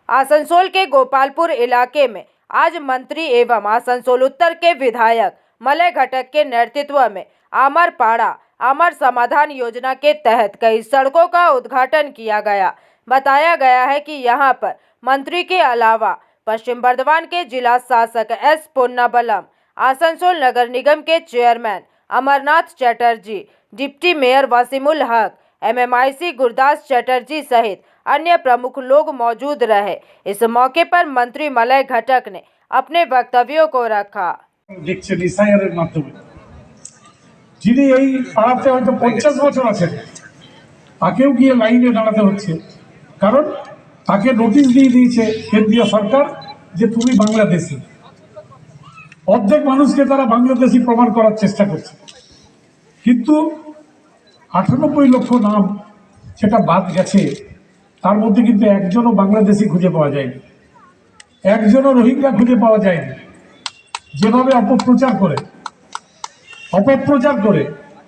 आसनसोल के गोपालपुर इलाके में आज मंत्री एवं आसनसोल उत्तर के विधायक मलय घटक के नेतृत्व में आमर पाड़ा आमर समाधान योजना के तहत कई सड़कों का उद्घाटन किया गया। बताया गया है कि यहां पर मंत्री के अलावा पश्चिम बर्धमान के जिला शासक एस पोन्नाबलम, आसनसोल नगर निगम के chairman Amarnath Chatterjee, deputy mayor Wasimul Haque, MMIC Gurdas Chatterjee सहित अन्य प्रमुख लोग मौजूद रहे। इस मौके पर मंत्री मलय घटक ने अपने वक्तव्यों को रखा। যিনি এই পাড়াতে হয়তো 50 বছর আছেন তাকেও গিয়ে লাইনে দাঁড়াতে হচ্ছে, কারণ তাকে নোটিশ দিয়ে দিয়েছে কেন্দ্রীয় সরকার যে তুমি বাংলাদেশি। অর্ধেক মানুষকে তারা বাংলাদেশি প্রমাণ করার চেষ্টা করছে, কিন্তু 98 লক্ষ নাম যেটা বাদ গেছে তার মধ্যে কিন্তু একজনও বাংলাদেশি খুঁজে পাওয়া যায়নি, একজনও রোহিঙ্গা খুঁজে পাওয়া যায়নি। যেভাবে অপপ্রচার করে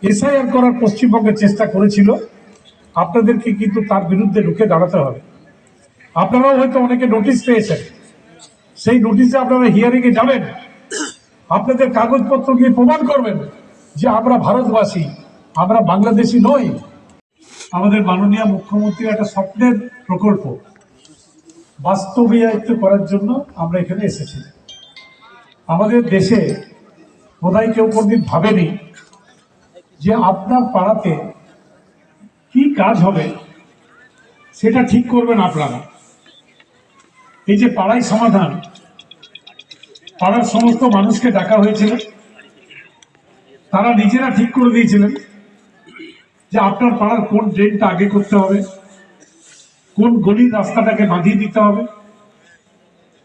এসআইআর করার পশ্চিমবঙ্গের চেষ্টা করেছিল, আপনাদেরকে কিন্তু তার বিরুদ্ধে রুখে দাঁড়াতে হবে। আপনারাও হয়তো অনেকে নোটিশ পেয়েছেন, সেই নোটিশে আপনারা হিয়ারিংয়ে যাবেন, আপনাদের কাগজপত্র দিয়ে প্রমাণ করবেন যে আমরা ভারতবাসী, আমরা বাংলাদেশি নই। আমাদের মাননীয় মুখ্যমন্ত্রীর একটা স্বপ্নের প্রকল্প বাস্তবায়িত করার জন্য আমরা এখানে এসেছি। আমাদের দেশে বোধহয় কেউ কোনদিন ভাবেনি যে আপনার পাড়াতে কি কাজ হবে সেটা ঠিক করবেন আপনারা। এই যে পাড়ায় সমাধান, পাড়ার সমস্ত মানুষকে ডাকা হয়েছিল, তারা নিজেরা ঠিক করে দিয়েছিলেন যে আপনার পাড়ার কোন ড্রেনটা আগে করতে হবে, কোন গলির রাস্তাটাকে বাঁধিয়ে দিতে হবে,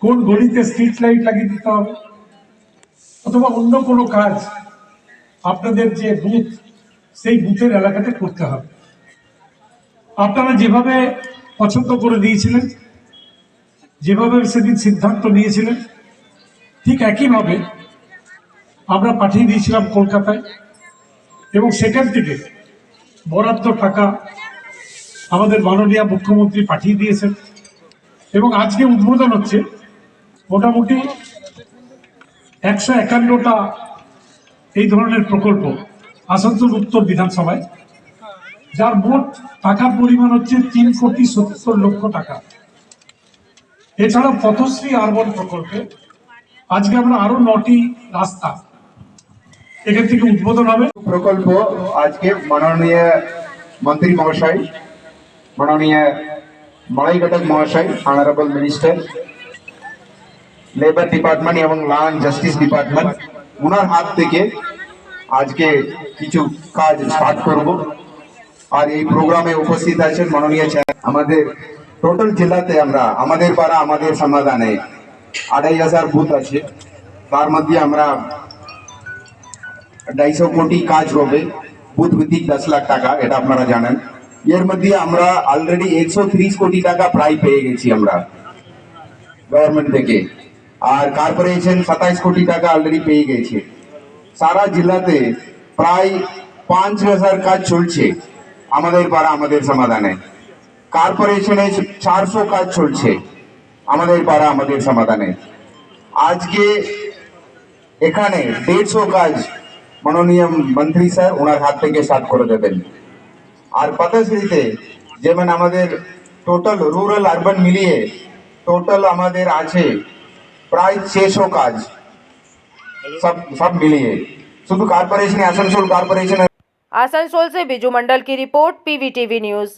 কোন গলিতে স্ট্রিট লাইট লাগিয়ে দিতে হবে, অথবা অন্য কোনো কাজ আপনাদের যে বুথ সেই বুথের এলাকাতে করতে হবে। আপনারা যেভাবে পছন্দ করে দিয়েছিলেন, যেভাবে সেদিন সিদ্ধান্ত নিয়েছিলেন, ঠিক একইভাবে আমরা পাঠিয়ে দিয়েছিলাম কলকাতায়, এবং সেখান থেকে বরাদ্দ টাকা আমাদের মাননীয় মুখ্যমন্ত্রী পাঠিয়ে দিয়েছেন, এবং আজকে উদ্বোধন হচ্ছে মোটামুটি 151টা এই ধরনের প্রকল্প আসানসোল উত্তর বিধানসভায়, যার মোট টাকার পরিমাণ হচ্ছে 3,70,00,000 টাকা। এছাড়া পথশ্রী আরবান প্রকল্পে আজকে আমরা আরো 9টি রাস্তা এখান থেকে উদ্বোধন হবে। প্রকল্প আজকে মাননীয় মন্ত্রী মহাশয়, মাননীয় মলয় ঘটক মহাশয়, অনারেবল মিনিস্টার লেবার ডিপার্টমেন্ট এবং ল অ্যান্ড জাস্টিস ডিপার্টমেন্ট, ওনার হাত থেকে আজকে কিছু কাজ স্টার্ট করব। আর এই প্রোগ্রামে উপস্থিত আছেন মাননীয় আমাদের টোটাল জেলাতে আমরা আমাদের পাড়া আমাদের সমাধানে 2,500 বুথ আছে, তার মধ্যে আমরা 250 কোটি কাজ হবে, বুথ ভিত্তিক 10 লাখ টাকা, এটা আপনারা জানেন। এর মধ্যে আমরা অলরেডি 130 কোটি টাকা প্রায় পেয়ে গেছি আমরা গভর্নমেন্ট থেকে, আর কর্পোরেশন 27 কোটি টাকা অলরেডি পেয়ে গেছে। সারা জেলাতে প্রায় 5,000 কাজ চলছে আমাদের পাড়া আমাদের সমাধানে। কর্পোরেশনে 400 কাজ চলছে আমাদের পাড়া আমাদের সমাধানে। আজকে এখানে 150 কাজ মাননীয় মন্ত্রী স্যার ওনার হাত থেকে স্টার্ট করে দেবেন। আর পথশ্রীতে যেমন আমাদের টোটাল রুরাল আরবান মিলিয়ে টোটাল আমাদের আছে প্রায় 600 কাজ, सब मिलिए शुद्ध कारपोरेशन आसनसोल कारपोरेशन। आसनसोल से बिजू मंडल की रिपोर्ट, PVTV न्यूज।